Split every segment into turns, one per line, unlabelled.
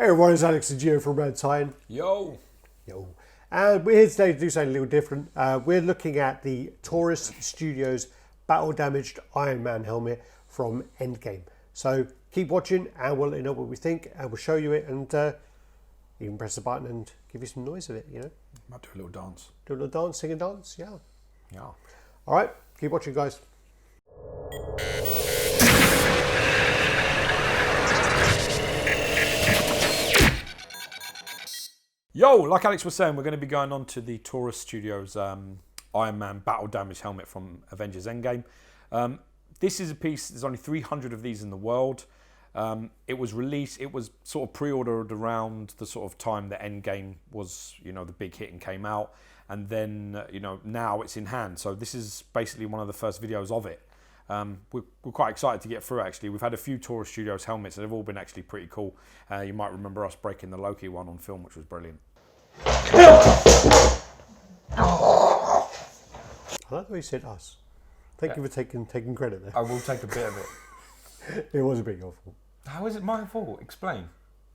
Hey everyone, it's Alex and Gio from Red Titan.
Yo!
And we're here today to do something a little different. We're looking at the Taurus Studios Battle Damaged Iron Man helmet from Endgame. So keep watching and we'll let you know what we think and we'll show you it and you can press the button and give you some noise of it, you know.
Might do a little dance.
Do a little dance, sing and dance, yeah.
Yeah.
Alright, keep watching guys.
Yo, like Alex was saying, we're going to be going on to the Taurus Studios Iron Man Battle Damage helmet from Avengers Endgame. This is a piece, there's only 300 of these in the world. It was released, it was sort of pre-ordered around the sort of time that Endgame was, you know, the big hit and came out. And then, you know, now it's in hand. So this is basically one of the first videos of it. We're quite excited to get through actually. We've had a few Taurus Studios helmets and they've all been actually pretty cool. You might remember us breaking the Loki one on film, which was brilliant.
I like the way you said us. Thank you for taking credit there.
I will take a bit of it.
It was a bit your fault.
How is it my fault? Explain.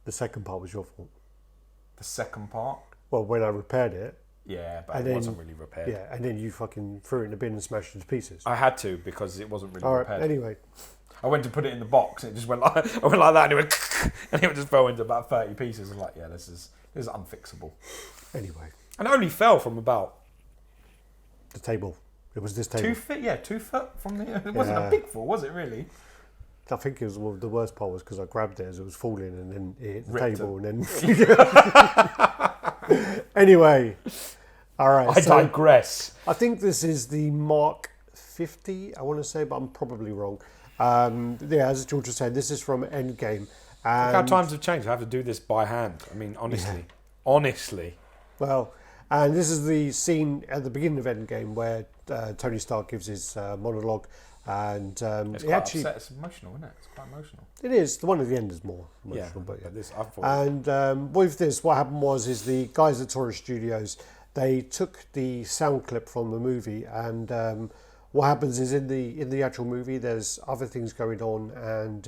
The second part was your fault.
The second part?
Well, when I repaired it.
Yeah, but it wasn't really repaired.
Yeah, and then you fucking threw it in the bin and smashed it to pieces.
I had to because it wasn't really repaired.
Anyway.
I went to put it in the box and it just went like, I went like that and it went and it just fell into about 30 pieces. I'm like, yeah, this is unfixable.
Anyway.
And it only fell from about...
The table. It was this table.
2 feet, 2 foot from the... It wasn't a big fall, was it really?
I think it was, well, the worst part was because I grabbed it as it was falling and then it hit the
Ripped
table and then... Anyway. All right.
I digress.
I think this is the Mark 50, I want to say, but I'm probably wrong. Yeah, as George was saying, this is from Endgame. And
Look how times have changed. I have to do this by hand. I mean, honestly.
Yeah.
Honestly.
Well, and this is the scene at the beginning of Endgame where Tony Stark gives his monologue. And
it's quite upset. It's emotional, isn't it? It's quite emotional.
It is. The one at the end is more emotional.
Yeah,
but yeah.
This, I thought
and with this, what happened is the guys at Taurus Studios, they took the sound clip from the movie and what happens is in the actual movie there's other things going on and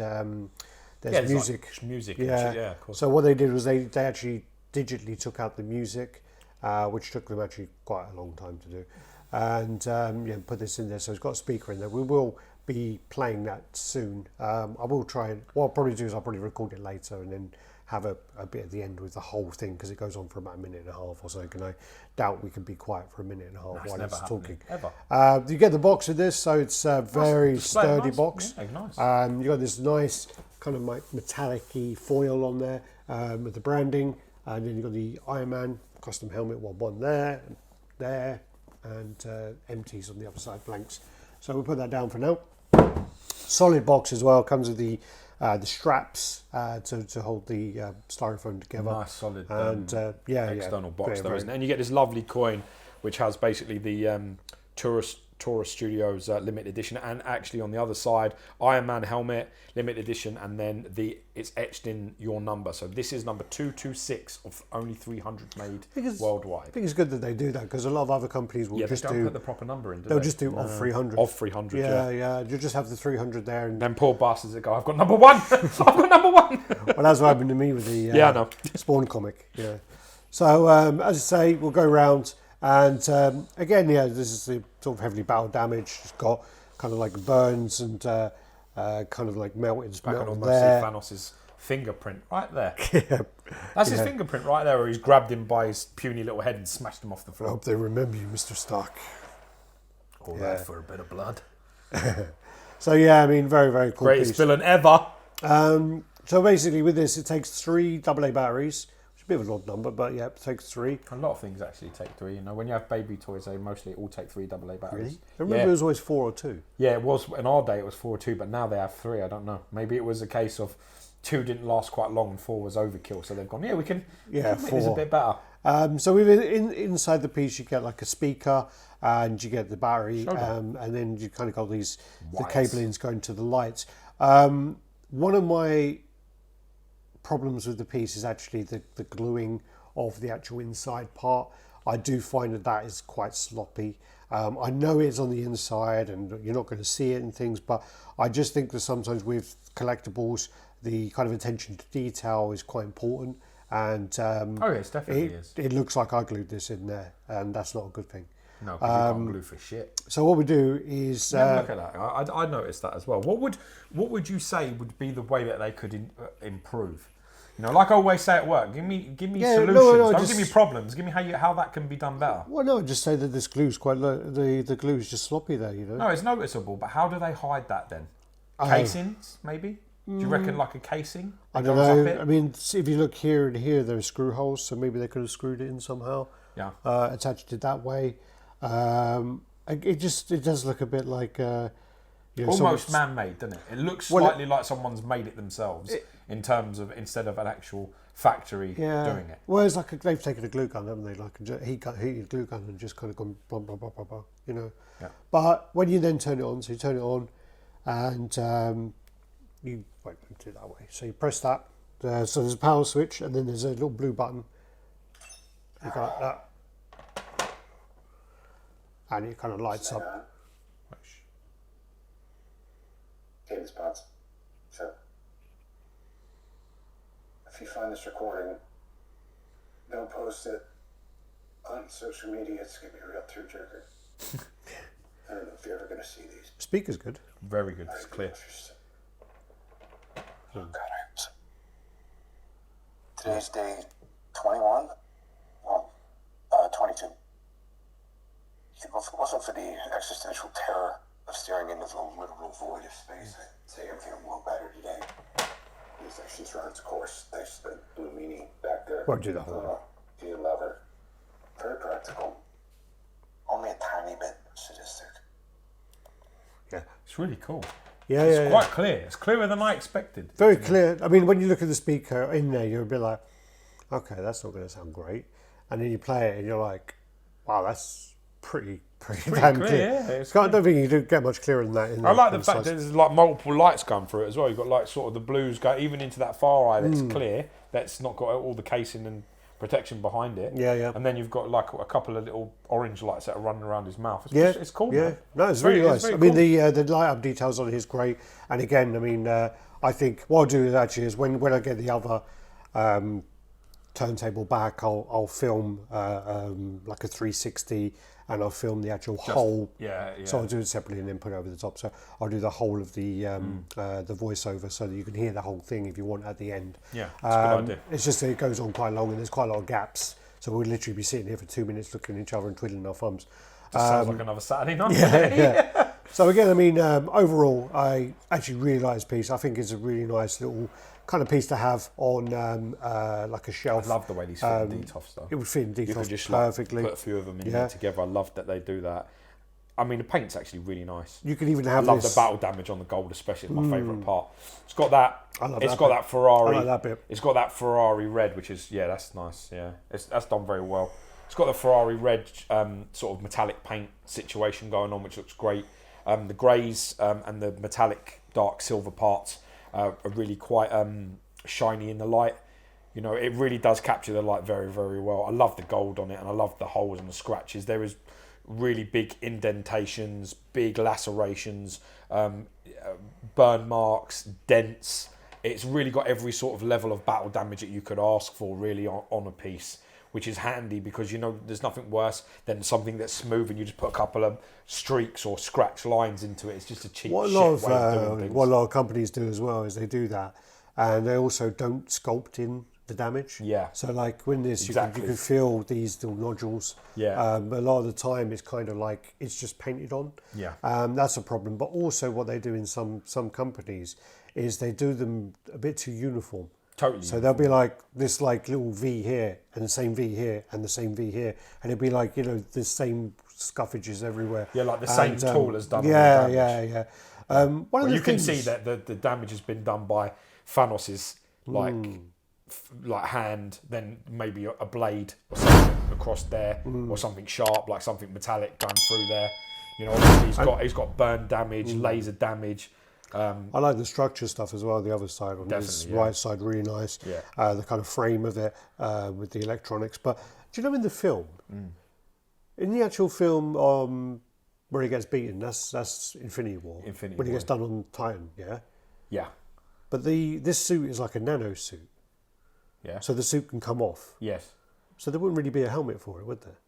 there's music.
Like music.
Yeah.
Yeah, of course.
So what they did was they actually digitally took out the music, which took them actually quite a long time to do. And put this in there. So it's got a speaker in there. We will be playing that soon. I will try and what I'll probably do is I'll probably record it later and then have a bit at the end with the whole thing because it goes on for about a minute and a half or so. And I doubt we can be quiet for a minute and a half while it's talking.
Ever.
You get the box of this, so it's a very sturdy box.
Yeah, nice.
You got this nice kind of like metallic-y foil on there with the branding, and then you got the Iron Man custom helmet. One there, and empties on the other side, blanks. So we'll put that down for now. Solid box as well. Comes with the straps to hold the styrofoam together.
Nice solid external box though, isn't it? And you get this lovely coin which has basically the Taurus Studios limited edition, and actually on the other side Iron Man helmet limited edition, and then it's etched in your number. So this is number 226 of only 300 made worldwide.
I think it's good that they do that because a lot of other companies will just
don't put the proper number in.
They'll just do of 300.
Of 300.
Yeah. You just have the 300 there, and
then poor bastards that go, I've got number one. I've got number one.
Well, that's what happened to me with the Spawn comic. Yeah. So as I say, we'll go round. And again, this is the sort of heavily battle damage. It's got kind of like burns and kind of like melted metal there.
See Thanos' fingerprint right there. That's his fingerprint right there, where he's grabbed him by his puny little head and smashed him off the floor.
I hope they remember you, Mr. Stark.
All that for a bit of blood.
So yeah, I mean, very, very cool
Greatest
piece.
villain ever.
So basically with this, it takes 3 AA batteries. Bit of an odd number, but yeah, it takes 3.
A lot of things actually take 3. You know, when you have baby toys, they mostly all take 3 AA batteries.
Really? I remember it was always 4 or 2.
Yeah, it was in our day. It was 4 or 2, but now they have 3. I don't know. Maybe it was a case of 2 didn't last quite long and 4 was overkill, so they've gone. Yeah, we can.
Yeah, 4
is a bit better.
So inside the piece, you get like a speaker, and you get the battery, and then you kind of got these the cablings going to the lights. One of my problems with the piece is actually the gluing of the actual inside part. I do find that is quite sloppy. I know it's on the inside and you're not going to see it and things, but I just think that sometimes with collectibles, the kind of attention to detail is quite important. And
Oh yes, definitely is.
it looks like I glued this in there, and that's not a good thing.
No, because you can't glue for shit.
So what we do is
Look at that. I noticed that as well. What would you say would be the way that they could improve? You know, like I always say at work, give me solutions. Don't give me problems. Give me how that can be done better.
Well, no, just say that this glue's quite low. The glue's just sloppy there, you know.
No, it's noticeable, but how do they hide that then? Casings, maybe? Do you reckon like a casing?
I don't know. I mean, if you look here and here, there are screw holes, so maybe they could have screwed it in somehow.
Yeah.
Attached it that way. It does look a bit like
almost man-made, doesn't it? It looks slightly like someone's made it themselves in terms of instead of an actual factory doing it.
Well, it's like they've taken a glue gun, haven't they? Like a heated glue gun and just kind of gone blah blah blah blah blah. You know.
Yeah.
But when you then turn it on, so you turn it on, and you wait, do it that way. So you press that. So there's a power switch, and then there's a little blue button. You go like that. And it kind of lights up.
Game spots. So, if you find this recording, don't post it on social media. It's gonna be a real tearjerker. I don't know if you're ever gonna see these.
Speaker's good.
Very good. It's clear.
Oh God, I hope so. Today's day 21. Well, 22. If it wasn't for the existential terror of staring into the literal void of space, I'd say I'm feeling well better today. These sections run its course. There's the blue meanie back there.
Won't do that whole lot.
Do you love her? Very practical. Only a tiny bit sadistic.
Yeah.
It's really cool.
Yeah,
it's quite clear. It's clearer than I expected.
Very clear. I mean, when you look at the speaker in there, you're a bit like, okay, that's not going to sound great. And then you play it and you're like, wow, that's pretty damn clear.
Yeah,
I don't think you do get much clearer than that.
I like the fact that there's like multiple lights going through it as well. You've got like sort of the blues go even into that far eye that's clear, that's not got all the casing and protection behind it.
Yeah.
And then you've got like a couple of little orange lights that are running around his mouth.
It's
cool.
Yeah,
man.
no, it's really nice.
Very
I mean,
cool.
the light up details on it is great. And again, I mean, I think what I'll do is actually is when I get the other turntable back, I'll film like a 360, and I'll film the actual whole.
Yeah.
So I'll do it separately and then put it over the top. So I'll do the whole of the voiceover so that you can hear the whole thing if you want at the end.
Yeah, that's a good idea.
It's just that it goes on quite long and there's quite a lot of gaps. So we'll literally be sitting here for 2 minutes looking at each other and twiddling our thumbs.
Sounds like another Saturday night.
Yeah. So again, I mean, overall, I actually really like this piece. I think it's a really nice little kind of piece to have on like a shelf.
I love the way these fit in DTOF stuff.
It would fit in
You could
DTOF
just
perfectly.
put a few of them in there together. I love that they do that. I mean, the paint's actually really nice.
You could even
I
have
love
this.
the battle damage on the gold, especially. It's my favourite part. It's got that.
It's
got that Ferrari.
I like that bit.
It's got that Ferrari red, which is that's nice. Yeah, that's done very well. It's got the Ferrari red sort of metallic paint situation going on, which looks great. The greys and the metallic dark silver parts are really quite shiny in the light. You know, it really does capture the light very, very well. I love the gold on it, and I love the holes and the scratches. There is really big indentations, big lacerations, burn marks, dents. It's really got every sort of level of battle damage that you could ask for really on a piece, which is handy because, you know, there's nothing worse than something that's smooth and you just put a couple of streaks or scratch lines into it. It's just a cheap
What a lot of companies do as well is they do that, and they also don't sculpt in the damage.
Yeah.
So like when this,
Exactly.
you can feel these little nodules.
Yeah.
A lot of the time it's kind of like it's just painted on.
Yeah.
That's a problem. But also what they do in some companies is they do them a bit too uniform.
Totally.
So they'll be like this like little V here and the same V here and the same V here, and it'll be like, you know, the same scuffages everywhere.
Yeah, like the same tool has done all the
Yeah,
damage.
yeah. One of the
You can
things,
see that the damage has been done by Thanos's like hand, then maybe a blade or something across there, or something sharp, like something metallic going through there. You know, obviously he's got burn damage, laser damage.
I like the structure stuff as well. The other side on this right side, really nice.
Yeah.
The kind of frame of it with the electronics. But do you know in the film, in the actual film where he gets beaten, that's Infinity War.
Infinity
when he
War.
gets done on Titan, yeah.
Yeah.
But this suit is like a nano suit.
Yeah.
So the suit can come off.
Yes.
So there wouldn't really be a helmet for it, would there?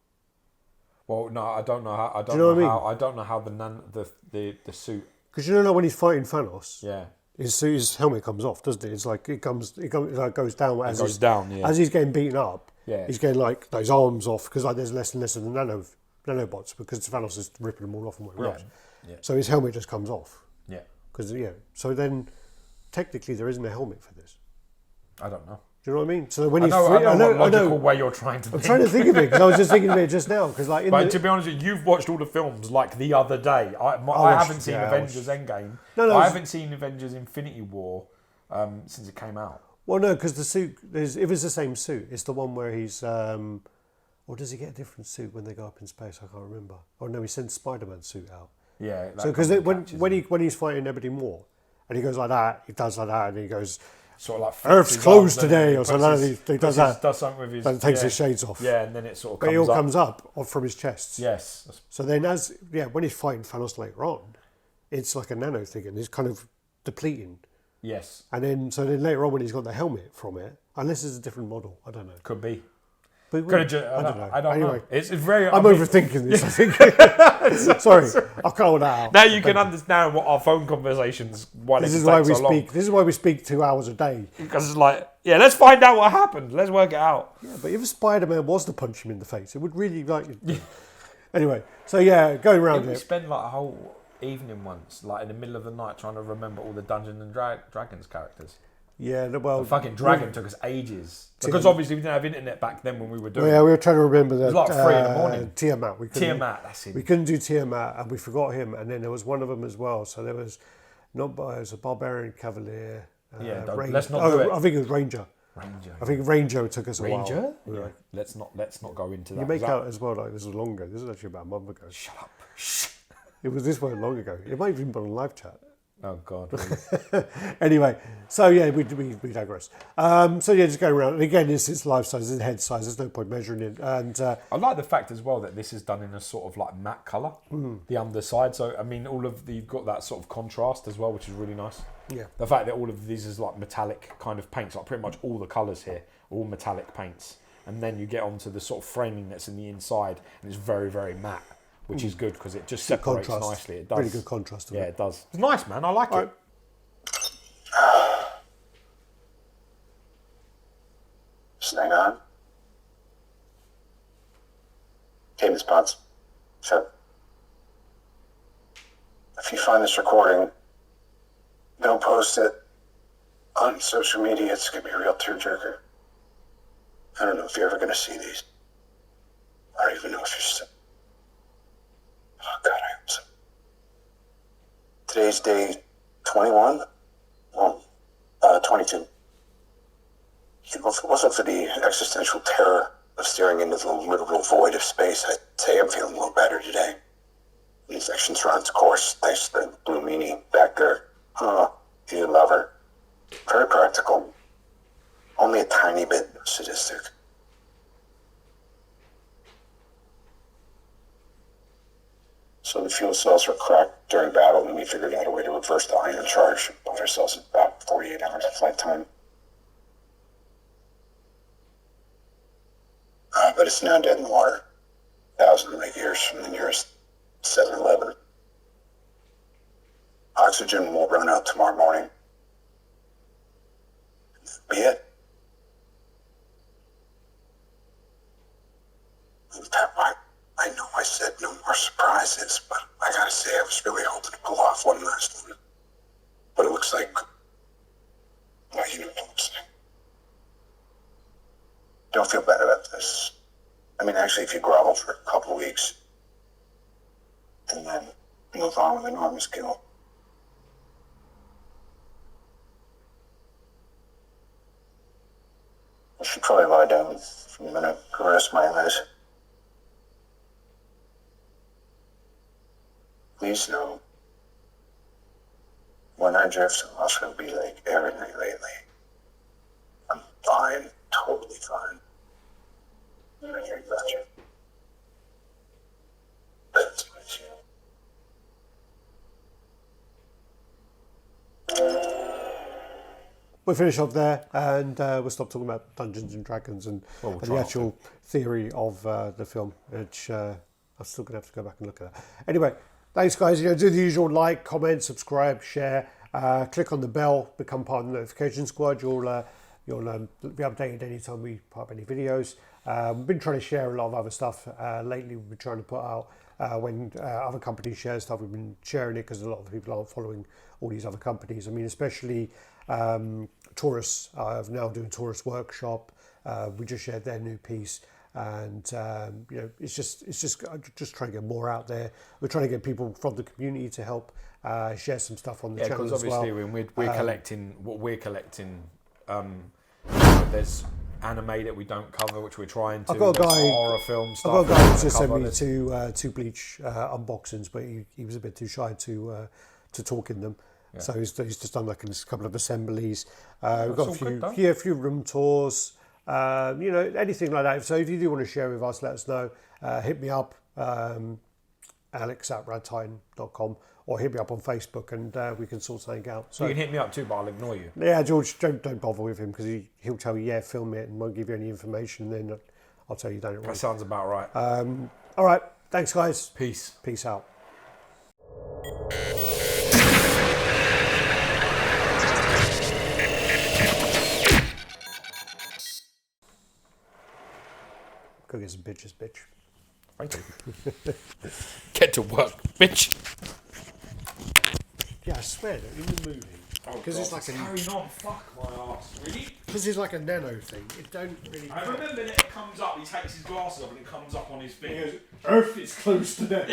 Well, no, I don't know how. I don't
you know
know
what I
how. I don't know how the suit.
Because you don't know when he's fighting Thanos.
Yeah.
His helmet comes off, doesn't it? It's like it like goes down as
goes down. Yeah.
as he's getting beaten up.
Yeah.
He's getting like those arms off because like there's less and less of the nanobots because Thanos is ripping them all off and whatever else.
Yeah.
So his helmet just comes off.
Yeah.
Because So then, technically, there isn't a helmet for this.
I don't know.
Do you know what I mean? So when
I
he's
know,
free,
I know what logical way you're trying to.
I'm trying to think of it because I was just thinking of it just now. Because like,
but to be honest with you, you've watched all the films like the other day. I haven't seen Avengers Endgame. No, I haven't seen Avengers Infinity War since it came out.
Well, no, because the suit if it's the same suit, it's the one where he's. Or does he get a different suit when they go up in space? I can't remember. Oh no, he sends Spider-Man's suit out.
Yeah.
So because when he's fighting Ebony Moore, and he goes like that, he does like that, and he goes.
Sort of like
Earth's closed today, or something. He does that.
Does something with his.
And takes his shades off.
Yeah, and then it sort of.
But it all comes up from his chest.
Yes.
So then, when he's fighting Thanos later on, it's like a nano thing, and it's kind of depleting.
Yes.
And then later on, when he's got the helmet from it, unless it's a different model, I don't know.
Could be.
But
I don't know. I don't know. It's very.
I'm overthinking this. I think. Sorry, I'll cut all that out.
Now you can understand what our phone conversations.
This is why we speak. This is why we speak 2 hours a day.
Because it's like, let's find out what happened. Let's work it out.
Yeah, but if Spider-Man was to punch him in the face, it would really like. Anyway, so going around
We
it.
spend like a whole evening once, like in the middle of the night, trying to remember all the Dungeons and Dragons characters.
Yeah, well,
the fucking dragon took us ages because obviously we didn't have internet back then when we were doing.
Yeah, we were trying to remember that.
It was like 3 in the morning.
Tiamat.
Tiamat, that's it.
We couldn't do Tiamat, and we forgot him. And then there was one of them as well. So there was it was a barbarian cavalier.
Let's not do it.
I think it was Ranger. I think Ranger took us a while.
Ranger? Yeah. Let's not go into that.
You make out as well like this was long ago. This is actually about a month ago.
Shut up.
It was this one long ago. It might have even been on live chat.
Oh God.
Anyway, so we digress. Just going around. And again, it's life size, it's head size. There's no point measuring it. And
I like the fact as well that this is done in a sort of like matte colour, the underside. So I mean, you've got that sort of contrast as well, which is really nice.
Yeah.
The fact that all of these is like metallic kind of paints, like pretty much all the colours here, are all metallic paints, and then you get onto the sort of framing that's in the inside, and it's very, very matte. Which is good because it just separates nicely. It does.
Really good contrast.
It does. It's nice, man. I like it.
Just hang on. Game spots. So, if you find this recording, don't post it on social media. It's going to be a real tearjerker. I don't know if you're ever going to see these. I don't even know if you're still. Oh, God, I hope so. Today's day 21? Well, 22. If it wasn't for the existential terror of staring into the literal void of space, I'd say I'm feeling a little better today. The infection's run its course, thanks to the blue meanie back there. You love her. Very practical. Only a tiny bit sadistic. So the fuel cells were cracked during battle, and we figured out a way to reverse the ion charge and put ourselves at about 48 hours of flight time. But it's now dead in the water, 1,000 light years from the nearest 7-Eleven. Oxygen will run out tomorrow morning. Be it. I know I said no more surprises, but I gotta say I was really hoping to pull off one last one. But it looks like... Well, you know what it looks like. Don't feel bad about this. I mean, actually, if you grovel for a couple weeks, and then move on with enormous guilt. I should probably lie down for a minute, rest my eyes. Please know, when I drift off, it'll be like every night lately. I'm fine, totally fine. I hear about you. That's what you.
we'll finish off there, and we'll stop talking about Dungeons and Dragons and,
Well, we'll
and
try
the
not
actual theory of the film, which I'm still going to have to go back and look at that. Anyway, thanks, guys. Do the usual: like, comment, subscribe, share. Click on the bell, become part of the notification squad. You'll be updated anytime we put up any videos. We've been trying to share a lot of other stuff lately. We've been trying to put out when other companies share stuff. We've been sharing it because a lot of people aren't following all these other companies. I mean, especially Taurus. I'm now doing Taurus Workshop. We just shared their new piece. And it's just trying to get more out there. We're trying to get people from the community to help share some stuff on the channel as well.
Because obviously when we're collecting what we're collecting, there's anime that we don't cover, which we're trying to.
I've got a guy,
horror film stuff.
I've got a guy who just sent me two Bleach unboxings, but he was a bit too shy to talk in them. Yeah. So he's just done like a couple of assemblies. We've got a few room tours. Anything like that. So if you do want to share with us, let us know. Hit me up, alex@radtitan.com, or hit me up on Facebook, and we can sort something out. So
you can hit me up too, but I'll ignore you.
Yeah, George, don't bother with him, because he'll tell you, film it, and won't give you any information. Then I'll tell you done it wrong.
That sounds about right.
All right, thanks, guys.
Peace
out. Go get some bitches, bitch.
Thank you. Get to work, bitch.
Yeah, I swear that in the movie, because it's like
carrying on. Fuck my ass. Really?
Because it's like a nano thing. It don't really.
I remember that it comes up. He takes his glasses off and it comes up on his finger.
Earth is close to death.